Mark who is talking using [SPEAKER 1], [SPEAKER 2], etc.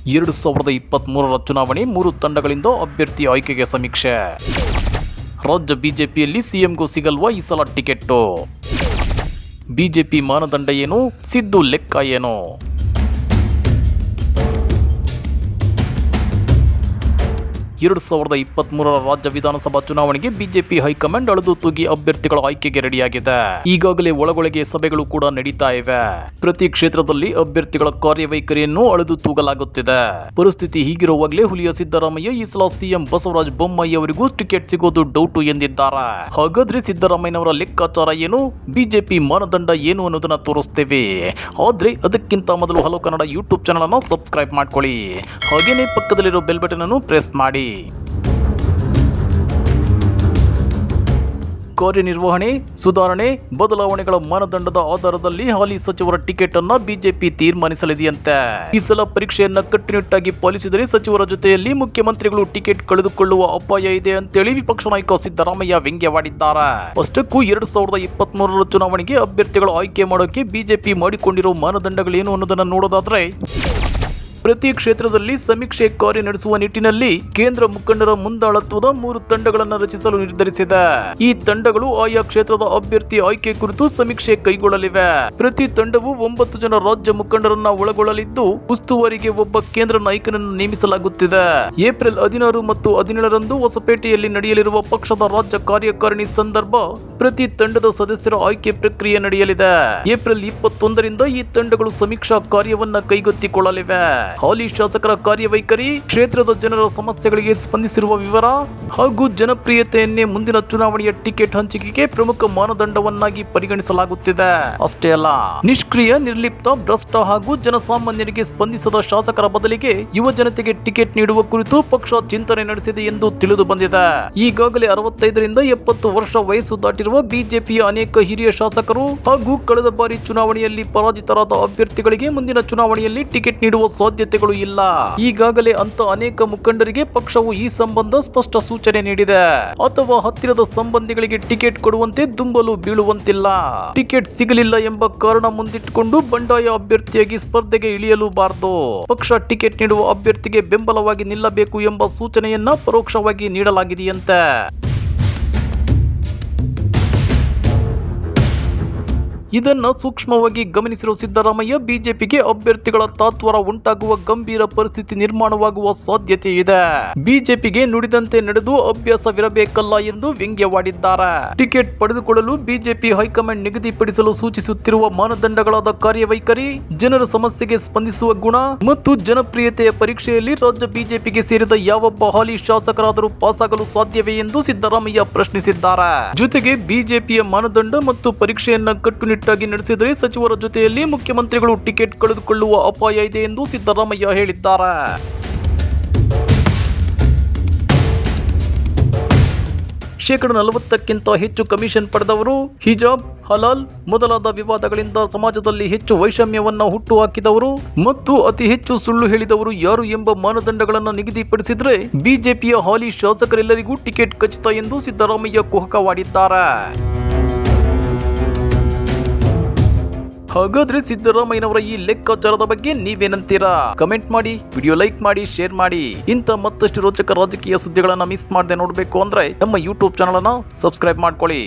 [SPEAKER 1] 2023ರ ಚುನಾವಣೆ 3 ತಂಡಗಳಿಂದ ಅಭ್ಯರ್ಥಿ ಆಯ್ಕೆಗೆ ಸಮೀಕ್ಷೆ. ರಾಜ್ಯ ಬಿಜೆಪಿಯಲ್ಲಿ ಸಿಎಂಗೂ ಸಿಗಲ್ವಾ ಈ ಸಲ ಟಿಕೆಟ್ಟು? ಬಿಜೆಪಿ ಮಾನದಂಡ ಏನು? ಸಿದ್ದು ಲೆಕ್ಕ ಏನು? ಎರಡು 2023ರ ರಾಜ್ಯ ವಿಧಾನಸಭಾ ಚುನಾವಣೆಗೆ ಬಿಜೆಪಿ ಹೈಕಮಾಂಡ್ ಅಳೆದು ತೂಗಿ ಅಭ್ಯರ್ಥಿಗಳ ಆಯ್ಕೆಗೆ ರೆಡಿಯಾಗಿದೆ. ಈಗಾಗಲೇ ಒಳಗೊಳಗೆ ಸಭೆಗಳು ಕೂಡ ನಡೀತಾ ಇವೆ. ಪ್ರತಿ ಕ್ಷೇತ್ರದಲ್ಲಿ ಅಭ್ಯರ್ಥಿಗಳ ಕಾರ್ಯವೈಖರಿಯನ್ನು ಅಳೆದು ತೂಗಲಾಗುತ್ತಿದೆ. ಪರಿಸ್ಥಿತಿ ಹೀಗಿರುವಾಗಲೇ ಹುಲಿಯ ಸಿದ್ದರಾಮಯ್ಯ ಈ ಸಲ ಸಿಎಂ ಬಸವರಾಜ ಬೊಮ್ಮಾಯಿ ಅವರಿಗೂ ಟಿಕೆಟ್ ಸಿಗೋದು ಡೌಟು ಎಂದಿದ್ದಾರೆ. ಹಾಗಾದ್ರೆ ಸಿದ್ದರಾಮಯ್ಯನವರ ಲೆಕ್ಕಾಚಾರ ಏನು? ಬಿಜೆಪಿ ಮಾನದಂಡ ಏನು ಅನ್ನೋದನ್ನ ತೋರಿಸ್ತೇವೆ. ಆದ್ರೆ ಅದಕ್ಕಿಂತ ಮೊದಲು ಹಲೋ ಕನ್ನಡ ಯೂಟ್ಯೂಬ್ ಚಾನಲ್ ಅನ್ನು ಸಬ್ಸ್ಕ್ರೈಬ್ ಮಾಡ್ಕೊಳ್ಳಿ. ಹಾಗೇನೆ ಪಕ್ಕದಲ್ಲಿರೋ ಬೆಲ್ ಬಟನ್ ಅನ್ನು ಪ್ರೆಸ್ ಮಾಡಿ. ಕಾರ್ಯನಿರ್ವಹಣೆ, ಸುಧಾರಣೆ, ಬದಲಾವಣೆಗಳ ಮಾನದಂಡದ ಆಧಾರದಲ್ಲಿ ಹಾಲಿ ಸಚಿವರ ಟಿಕೆಟ್ ಅನ್ನ ಬಿಜೆಪಿ ತೀರ್ಮಾನಿಸಲಿದೆಯಂತೆ. ಈ ಸಲ ಪರೀಕ್ಷೆಯನ್ನ ಕಟ್ಟುನಿಟ್ಟಾಗಿ ಪಾಲಿಸಿದರೆ ಸಚಿವರ ಜೊತೆಯಲ್ಲಿ ಮುಖ್ಯಮಂತ್ರಿಗಳು ಟಿಕೆಟ್ ಕಳೆದುಕೊಳ್ಳುವ ಅಪಾಯ ಇದೆ ಅಂತೇಳಿ ವಿಪಕ್ಷ ನಾಯಕ ಸಿದ್ದರಾಮಯ್ಯ ವ್ಯಂಗ್ಯವಾಡಿದ್ದಾರೆ. ಅಷ್ಟಕ್ಕೂ 2023ರ ಚುನಾವಣೆಗೆ ಅಭ್ಯರ್ಥಿಗಳ ಆಯ್ಕೆ ಮಾಡೋಕೆ ಬಿಜೆಪಿ ಮಾಡಿಕೊಂಡಿರೋ ಮಾನದಂಡಗಳೇನು ಅನ್ನೋದನ್ನ ನೋಡೋದಾದ್ರೆ, ಪ್ರತಿ ಕ್ಷೇತ್ರದಲ್ಲಿ ಸಮೀಕ್ಷೆ ಕಾರ್ಯ ನಡೆಸುವ ನಿಟ್ಟಿನಲ್ಲಿ ಕೇಂದ್ರ ಮುಖಂಡರ ಮುಂದಾಳತ್ವದ 3 ತಂಡಗಳನ್ನು ರಚಿಸಲು ನಿರ್ಧರಿಸಿದೆ. ಈ ತಂಡಗಳು ಆಯಾ ಕ್ಷೇತ್ರದ ಅಭ್ಯರ್ಥಿ ಆಯ್ಕೆ ಕುರಿತು ಸಮೀಕ್ಷೆ ಕೈಗೊಳ್ಳಲಿವೆ. ಪ್ರತಿ ತಂಡವು 9 ಜನ ರಾಜ್ಯ ಮುಖಂಡರನ್ನ ಒಳಗೊಳ್ಳಲಿದ್ದು, ಉಸ್ತುವಾರಿಗೆ ಒಬ್ಬ ಕೇಂದ್ರ ನಾಯಕನನ್ನು ನೇಮಿಸಲಾಗುತ್ತಿದೆ. ಏಪ್ರಿಲ್ 16 ಮತ್ತು 17ರಂದು ಹೊಸಪೇಟೆಯಲ್ಲಿ ನಡೆಯಲಿರುವ ಪಕ್ಷದ ರಾಜ್ಯ ಕಾರ್ಯಕಾರಿಣಿ ಸಂದರ್ಭ ಪ್ರತಿ ತಂಡದ ಸದಸ್ಯರ ಆಯ್ಕೆ ಪ್ರಕ್ರಿಯೆ ನಡೆಯಲಿದೆ. ಏಪ್ರಿಲ್ 21ರಿಂದ ಈ ತಂಡಗಳು ಸಮೀಕ್ಷಾ ಕಾರ್ಯವನ್ನ ಕೈಗೆತ್ತಿಕೊಳ್ಳಲಿವೆ. ಹಾಲಿ ಶಾಸಕರ ಕಾರ್ಯವೈಖರಿ, ಕ್ಷೇತ್ರದ ಜನರ ಸಮಸ್ಯೆಗಳಿಗೆ ಸ್ಪಂದಿಸಿರುವ ವಿವರ ಹಾಗೂ ಜನಪ್ರಿಯತೆಯನ್ನೇ ಮುಂದಿನ ಚುನಾವಣೆಯ ಟಿಕೆಟ್ ಹಂಚಿಕೆಗೆ ಪ್ರಮುಖ ಮಾನದಂಡವನ್ನಾಗಿ ಪರಿಗಣಿಸಲಾಗುತ್ತಿದೆ. ಅಷ್ಟೇ ಅಲ್ಲ, ನಿಷ್ಕ್ರಿಯ, ನಿರ್ಲಿಪ್ತ, ಭ್ರಷ್ಟ ಹಾಗೂ ಜನಸಾಮಾನ್ಯರಿಗೆ ಸ್ಪಂದಿಸದ ಶಾಸಕರ ಬದಲಿಗೆ ಯುವ ಜನತೆಗೆ ಟಿಕೆಟ್ ನೀಡುವ ಕುರಿತು ಪಕ್ಷ ಚಿಂತನೆ ನಡೆಸಿದೆ ಎಂದು ತಿಳಿದು ಬಂದಿದೆ. ಈಗಾಗಲೇ 65ರಿಂದ 70 ವರ್ಷ ವಯಸ್ಸು ದಾಟಿರುವ ಬಿಜೆಪಿಯ ಅನೇಕ ಹಿರಿಯ ಶಾಸಕರು ಹಾಗೂ ಕಳೆದ ಬಾರಿ ಚುನಾವಣೆಯಲ್ಲಿ ಪರಾಜಿತರಾದ ಅಭ್ಯರ್ಥಿಗಳಿಗೆ ಮುಂದಿನ ಚುನಾವಣೆಯಲ್ಲಿ ಟಿಕೆಟ್ ನೀಡುವ ಸಾಧ್ಯತೆಗಳು ಇಲ್ಲ. ಈಗಾಗಲೇ ಅಂತ ಅನೇಕ ಮುಖಂಡರಿಗೆ ಪಕ್ಷವು ಈ ಸಂಬಂಧ ಸ್ಪಷ್ಟ ಸೂಚನೆ ನೀಡಿದೆ. ಅಥವಾ ಹತ್ತಿರದ ಸಂಬಂಧಿಗಳಿಗೆ ಟಿಕೆಟ್ ಕೊಡುವಂತೆ ದುಂಬಲು ಬೀಳುವಂತಿಲ್ಲ. ಟಿಕೆಟ್ ಸಿಗಲಿಲ್ಲ ಎಂಬ ಕಾರಣ ಮುಂದಿಟ್ಟುಕೊಂಡು ಬಂಡಾಯ ಅಭ್ಯರ್ಥಿಯಾಗಿ ಸ್ಪರ್ಧೆಗೆ ಇಳಿಯಲೂಬಾರದು. ಪಕ್ಷ ಟಿಕೆಟ್ ನೀಡುವ ಅಭ್ಯರ್ಥಿಗೆ ಬೆಂಬಲವಾಗಿ ನಿಲ್ಲಬೇಕು ಎಂಬ ಸೂಚನೆಯನ್ನ ಪರೋಕ್ಷವಾಗಿ ನೀಡಲಾಗಿದೆಯಂತೆ. ಇದನ್ನ ಸೂಕ್ಷ್ಮವಾಗಿ ಗಮನಿಸಿರುವ ಸಿದ್ದರಾಮಯ್ಯ ಬಿಜೆಪಿಗೆ ಅಭ್ಯರ್ಥಿಗಳ ತಾತ್ವರ ಉಂಟಾಗುವ ಗಂಭೀರ ಪರಿಸ್ಥಿತಿ ನಿರ್ಮಾಣವಾಗುವ ಸಾಧ್ಯತೆ ಇದೆ. ಬಿಜೆಪಿಗೆ ನುಡಿದಂತೆ ನಡೆದು ಅಭ್ಯಾಸವಿರಬೇಕಲ್ಲ ಎಂದು ವ್ಯಂಗ್ಯವಾಡಿದ್ದಾರೆ. ಟಿಕೆಟ್ ಪಡೆದುಕೊಳ್ಳಲು ಬಿಜೆಪಿ ಹೈಕಮಾಂಡ್ ನಿಗದಿಪಡಿಸಲು ಸೂಚಿಸುತ್ತಿರುವ ಮಾನದಂಡಗಳಾದ ಕಾರ್ಯವೈಖರಿ, ಜನರ ಸಮಸ್ಯೆಗೆ ಸ್ಪಂದಿಸುವ ಗುಣ ಮತ್ತು ಜನಪ್ರಿಯತೆಯ ಪರೀಕ್ಷೆಯಲ್ಲಿ ರಾಜ್ಯ ಬಿಜೆಪಿಗೆ ಸೇರಿದ ಯಾವೊಬ್ಬ ಹಾಲಿ ಶಾಸಕರಾದರೂ ಪಾಸಾಗಲು ಸಾಧ್ಯವೇ ಎಂದು ಸಿದ್ದರಾಮಯ್ಯ ಪ್ರಶ್ನಿಸಿದ್ದಾರೆ. ಜೊತೆಗೆ ಬಿಜೆಪಿಯ ಮಾನದಂಡ ಮತ್ತು ಪರೀಕ್ಷೆಯನ್ನ ಕಟ್ಟುನಿಟ್ಟಾಗಿ ನಡೆಸಿದರೆ ಸಚಿವರ ಜೊತೆಯಲ್ಲಿ ಮುಖ್ಯಮಂತ್ರಿಗಳು ಟಿಕೆಟ್ ಕಳೆದುಕೊಳ್ಳುವ ಅಪಾಯ ಇದೆ ಎಂದು ಸಿದ್ದರಾಮಯ್ಯ ಹೇಳಿದ್ದಾರೆ. ಶೇಕಡ 40ಕ್ಕಿಂತ ಹೆಚ್ಚು ಕಮಿಷನ್ ಪಡೆದವರು, ಹಿಜಾಬ್, ಹಲಾಲ್ ಮೊದಲಾದ ವಿವಾದಗಳಿಂದ ಸಮಾಜದಲ್ಲಿ ಹೆಚ್ಚು ವೈಷಮ್ಯವನ್ನ ಹುಟ್ಟುಹಾಕಿದವರು ಮತ್ತು ಅತಿ ಹೆಚ್ಚು ಸುಳ್ಳು ಹೇಳಿದವರು ಯಾರು ಎಂಬ ಮಾನದಂಡಗಳನ್ನು ನಿಗದಿಪಡಿಸಿದ್ರೆ ಬಿಜೆಪಿಯ ಹಾಲಿ ಶಾಸಕರೆಲ್ಲರಿಗೂ ಟಿಕೆಟ್ ಖಚಿತ ಎಂದು ಸಿದ್ದರಾಮಯ್ಯ ಕುಹಕವಾಡಿದ್ದಾರೆ. ಹಾಗಾದ್ರೆ ಸಿದ್ದರಾಮಯ್ಯನವರ ಈ ಲೆಕ್ಕಾಚಾರದ ಬಗ್ಗೆ ನೀವೇನಂತೀರಾ? ಕಮೆಂಟ್ ಮಾಡಿ, ವಿಡಿಯೋ ಲೈಕ್ ಮಾಡಿ, ಶೇರ್ ಮಾಡಿ. ಇಂಥ ಮತ್ತಷ್ಟು ರೋಚಕ ರಾಜಕೀಯ ಸುದ್ದಿಗಳನ್ನ ಮಿಸ್ ಮಾಡದೆ ನೋಡಬೇಕು ಅಂದ್ರೆ ನಮ್ಮ ಯೂಟ್ಯೂಬ್ ಚಾನಲ್ ಅನ್ನ ಸಬ್ಸ್ಕ್ರೈಬ್ ಮಾಡ್ಕೊಳ್ಳಿ.